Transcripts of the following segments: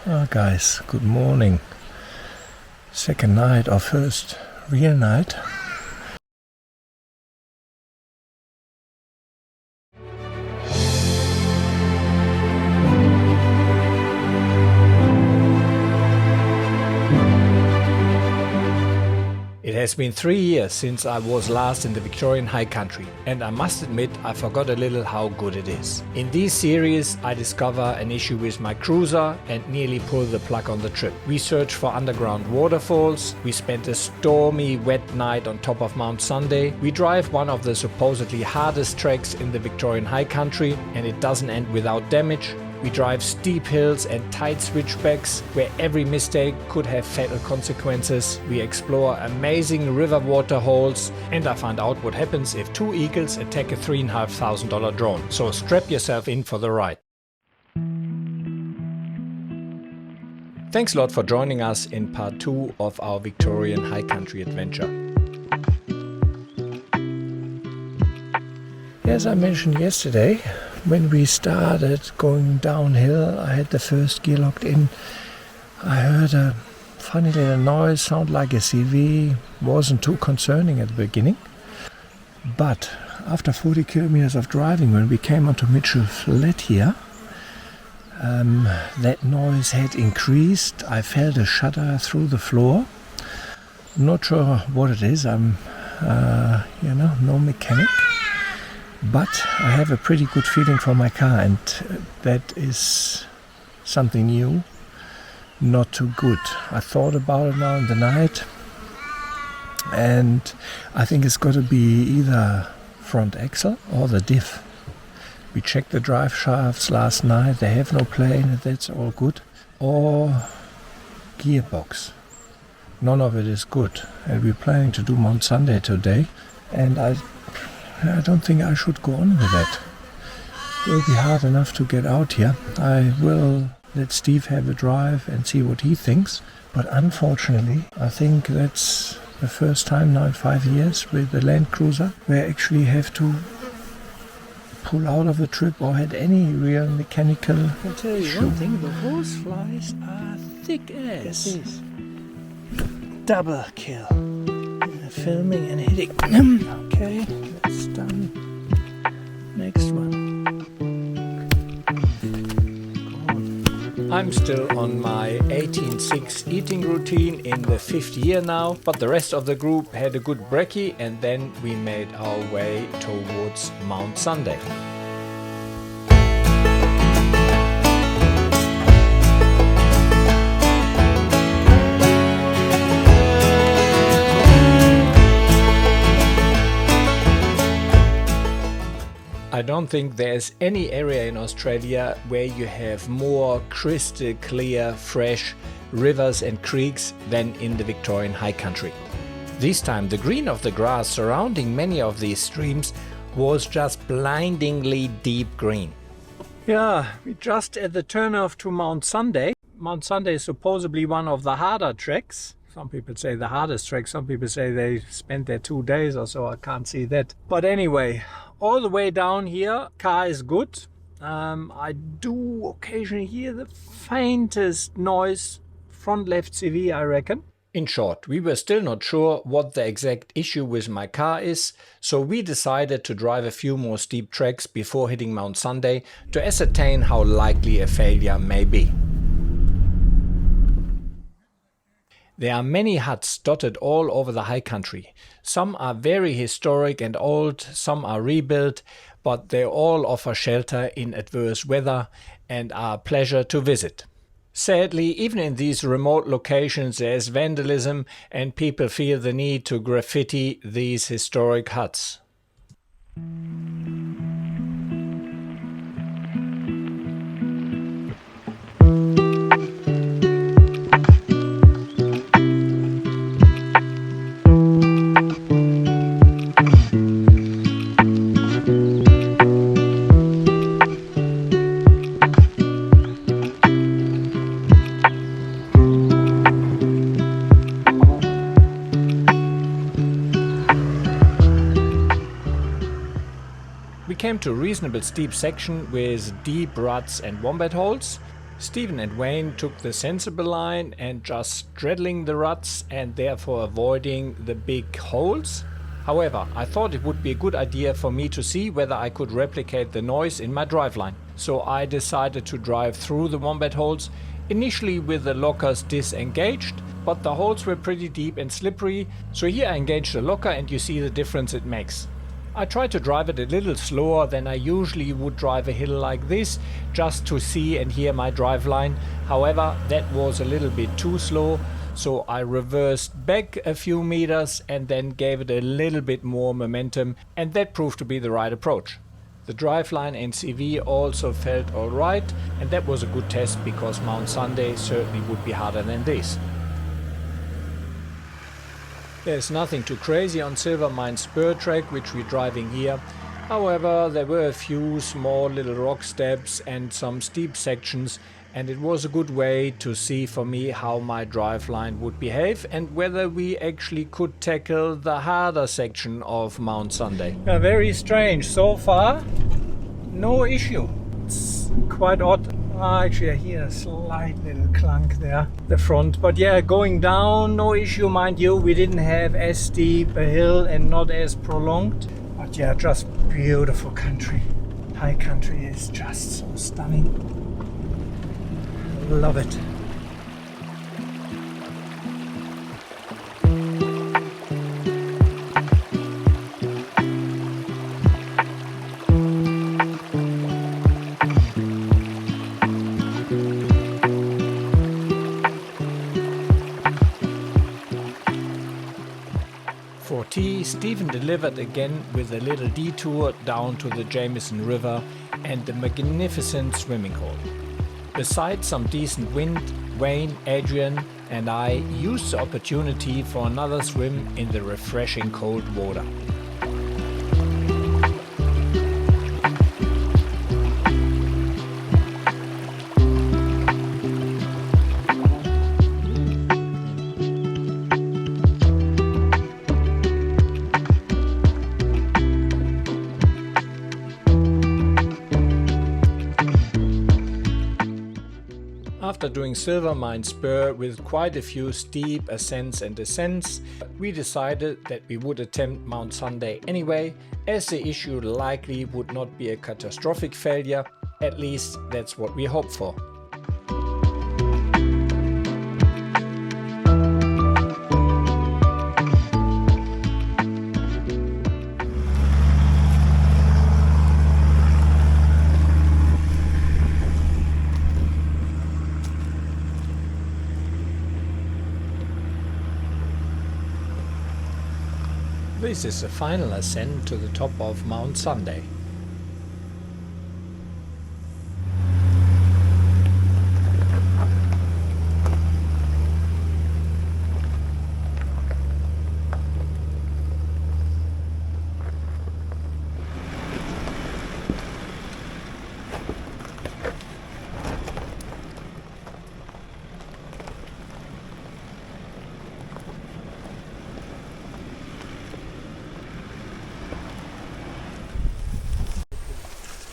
Guys, good morning. Second night or first real night. It has been 3 years since I was last in the Victorian High Country, and I must admit I forgot a little how good it is. In this series I discover an issue with my cruiser and nearly pull the plug on the trip. We search for underground waterfalls, we spent a stormy wet night on top of Mount Sunday, we drive one of the supposedly hardest treks in the Victorian High Country and it doesn't end without damage. We drive steep hills and tight switchbacks where every mistake could have fatal consequences. We explore amazing river water holes, and I find out what happens if two eagles attack a $3,500 drone. So strap yourself in for the ride. Thanks a lot for joining us in part 2 of our Victorian High Country adventure. As I mentioned yesterday, when we started going downhill, I had the first gear locked in. I heard a funny little noise, sound like a CV. Wasn't too concerning at the beginning. But after 40 kilometers of driving, when we came onto Mitchell Flat here, that noise had increased. I felt a shudder through the floor. Not sure what it is. I'm, no mechanic. But I have a pretty good feeling for my car, and that is something new, not too good. I thought about it now in the night, and I think it's got to be either front axle or the diff. We checked the drive shafts last night, they have no play in it, that's all good. Or gearbox. None of it is good, and we're planning to do Mount Sunday today, and I don't think I should go on with that. It will be hard enough to get out here. I will let Steve have a drive and see what he thinks. But unfortunately, I think that's the first time now in 5 years with the Landcruiser where I actually have to pull out of the trip or had any real mechanical I'll tell you issue. One thing, the horseflies are thick as. This. Double kill. Filming and hitting. Okay, that's done. Next one. I'm still on my 18-6 eating routine in the 5th year now, but the rest of the group had a good brekkie and then we made our way towards Mount Sunday. I don't think there's any area in Australia where you have more crystal clear, fresh rivers and creeks than in the Victorian High Country. This time the green of the grass surrounding many of these streams was just blindingly deep green. Yeah, we're just at the turnoff to Mount Sunday. Mount Sunday is supposedly one of the harder treks. Some people say the hardest trek, some people say they spent there 2 days or so, I can't see that. But anyway, all the way down here, car is good. I do occasionally hear the faintest noise, front left CV I reckon. In short, we were still not sure what the exact issue with my car is, so we decided to drive a few more steep treks before hitting Mount Sunday to ascertain how likely a failure may be. There are many huts dotted all over the high country. Some are very historic and old, some are rebuilt, but they all offer shelter in adverse weather and are a pleasure to visit. Sadly, even in these remote locations there is vandalism and people feel the need to graffiti these historic huts. We came to a reasonable steep section with deep ruts and wombat holes. Stephen and Wayne took the sensible line and just straddling the ruts and therefore avoiding the big holes. However, I thought it would be a good idea for me to see whether I could replicate the noise in my driveline. So I decided to drive through the wombat holes, initially with the lockers disengaged, but the holes were pretty deep and slippery, so here I engaged the locker and you see the difference it makes. I tried to drive it a little slower than I usually would drive a hill like this, just to see and hear my driveline. However, that was a little bit too slow, so I reversed back a few meters and then gave it a little bit more momentum, and that proved to be the right approach. The driveline and CV also felt alright, and that was a good test because Mount Sunday certainly would be harder than this. There's nothing too crazy on Silvermine Spur track which we're driving here. However, there were a few small little rock steps and some steep sections, and it was a good way to see for me how my driveline would behave and whether we actually could tackle the harder section of Mount Sunday. Very strange. So far, no issue. It's quite odd. Actually, I hear a slight little clunk there, the front. But yeah, going down, no issue, mind you. We didn't have as steep a hill and not as prolonged. But yeah, just beautiful country. High country is just so stunning. Love it. For tea, Stephen delivered again with a little detour down to the Jamieson River and the magnificent swimming hole. Besides some decent wind, Wayne, Adrian and I used the opportunity for another swim in the refreshing cold water. After doing Silvermine Spur with quite a few steep ascents and descents, we decided that we would attempt Mount Sunday anyway, as the issue likely would not be a catastrophic failure. At least that's what we hope for. This is the final ascent to the top of Mount Sunday.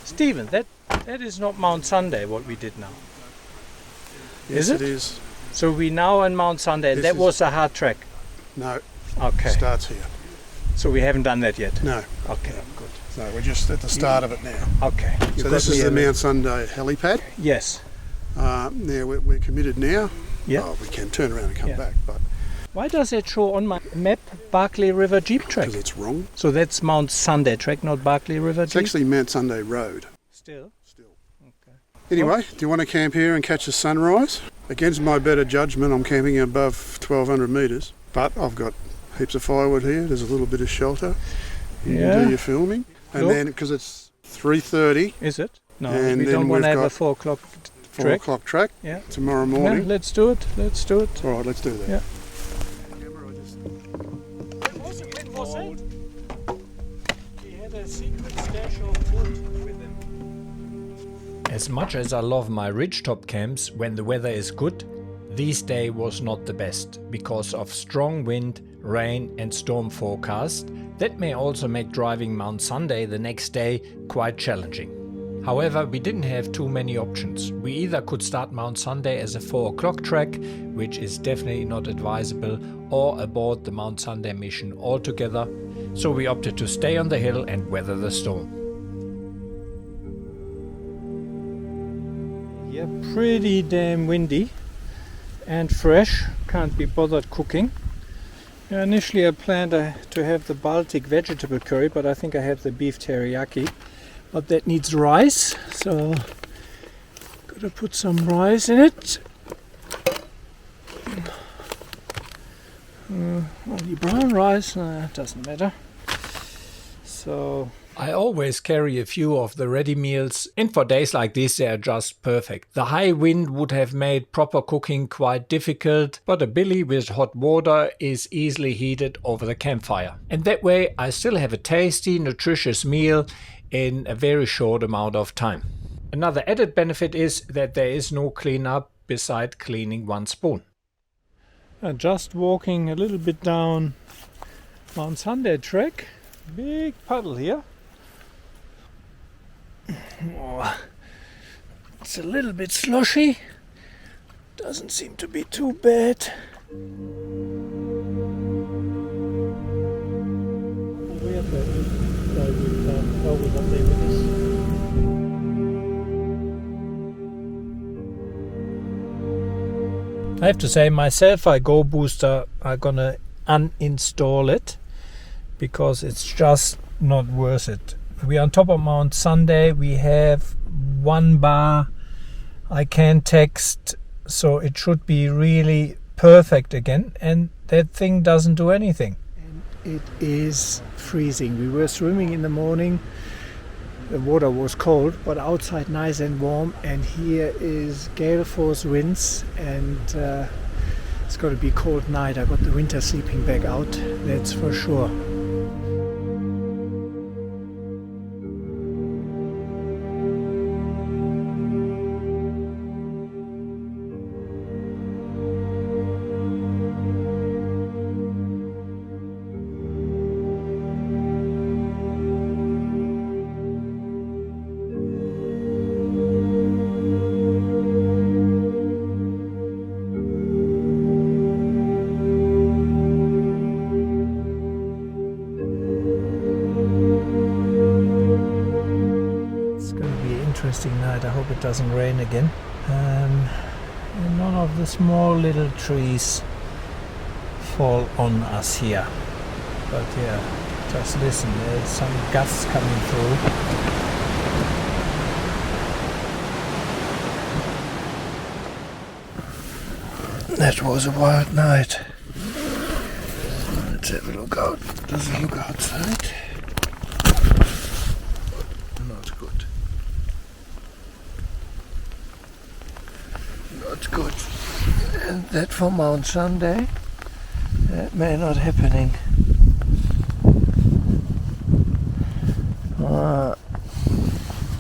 Stephen, that is not Mount Sunday what we did now. Yes, is it? It is. So we now on Mount Sunday, and that was a hard track. No. Okay. Starts here. So we haven't done that yet. No. Okay, good. No, we're just at the start of it now. Okay. So this is the Mount Sunday helipad. Yes. Now we're committed now. Yeah. Oh, we can turn around and come back, but why does it show on my map Barkley River Jeep track? because it's wrong. So that's Mount Sunday track, not Barkley River It's Jeep? actually Mount Sunday Road. Still. Okay. Anyway, do you want to camp here and catch the sunrise? Against my better judgment, I'm camping above 1,200 metres, but I've got heaps of firewood here. There's a little bit of shelter. You can do your filming. And then, because it's 3:30. Is it? No, and we then don't want to we've have a got 4 o'clock 4 track. o'clock track Yeah. tomorrow No, morning. let's do it. Let's do it. All right, let's do that. Yeah. As much as I love my ridgetop camps when the weather is good, this day was not the best because of strong wind, rain and storm forecast that may also make driving Mount Sunday the next day quite challenging. However, we didn't have too many options. We either could start Mount Sunday as a 4 o'clock trek, which is definitely not advisable, or abort the Mount Sunday mission altogether, so we opted to stay on the hill and weather the storm. Yeah, pretty damn windy and fresh, can't be bothered cooking. Initially I planned to have the Baltic vegetable curry, but I think I have the beef teriyaki. But that needs rice, so gotta put some rice in it. Only brown rice, doesn't matter. So I always carry a few of the ready meals, and for days like this they are just perfect. The high wind would have made proper cooking quite difficult, but a billy with hot water is easily heated over the campfire. And that way I still have a tasty, nutritious meal in a very short amount of time. Another added benefit is that there is no cleanup beside cleaning one spoon. Just walking a little bit down Mount Sunday trek. Big puddle here. Oh, it's a little bit sloshy. Doesn't seem to be too bad. I have to say, my CelFi Go booster, I'm gonna uninstall it because it's just not worth it. We are on top of Mount Sunday. We have 1 bar. I can text, so it should be really perfect again, and that thing doesn't do anything. And it is freezing. We were swimming in the morning. The water was cold, but outside nice and warm, and here is gale force winds, and it's going to be a cold night. I got the winter sleeping bag out, that's for sure. Interesting night. I hope it doesn't rain again. And none of the small little trees fall on us here. But yeah, just listen, there's some gusts coming through. That was a wild night. Let's have a look out. Does it look outside? Not good. Not good. And that for Mount Sunday, that may not happening.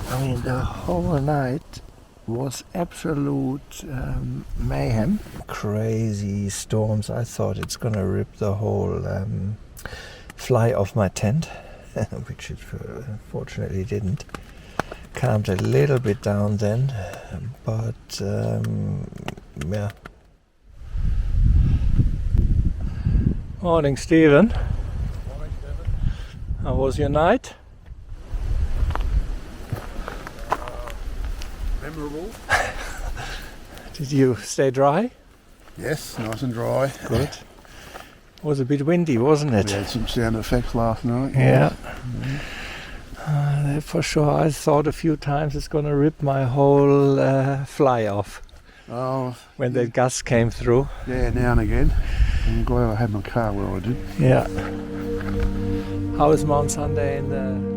I mean, the whole night was absolute mayhem. Crazy storms. I thought it's gonna rip the whole fly off my tent, which it fortunately didn't. Calmed a little bit down then, but yeah. Morning, Stephen. Morning, Stephen. How was your night? Memorable. Did you stay dry? Yes, nice and dry. Good. It was a bit windy, wasn't it? We had some sound effects last night. Yeah. For sure, I thought a few times it's gonna rip my whole fly off. Oh, when the gust came through. Yeah, now and again. I'm glad I had my car where I did. Yeah. How is Mount Sunday in the...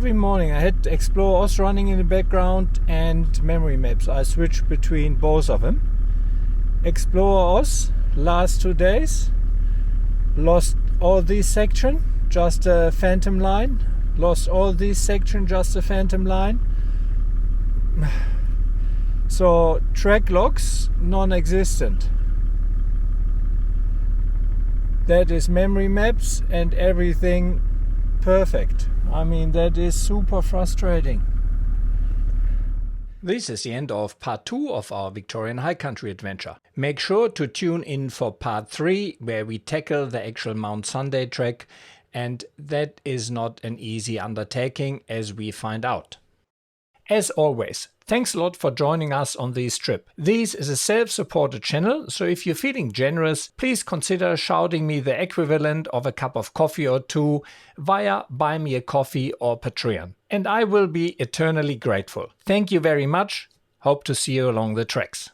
every morning I had ExplorOz running in the background and memory maps. I switched between both of them. ExplorOz last 2 days, lost all these sections, just a phantom line. Lost all these sections, just a phantom line. So track logs non-existent. That is memory maps and everything perfect. I mean, that is super frustrating. This is the end of part 2 of our Victorian High Country adventure. Make sure to tune in for part 3, where we tackle the actual Mount Sunday trek, and that is not an easy undertaking, as we find out. As always, thanks a lot for joining us on this trip. This is a self-supported channel, so if you're feeling generous, please consider shouting me the equivalent of a cup of coffee or two via Buy Me a Coffee or Patreon. And I will be eternally grateful. Thank you very much. Hope to see you along the tracks.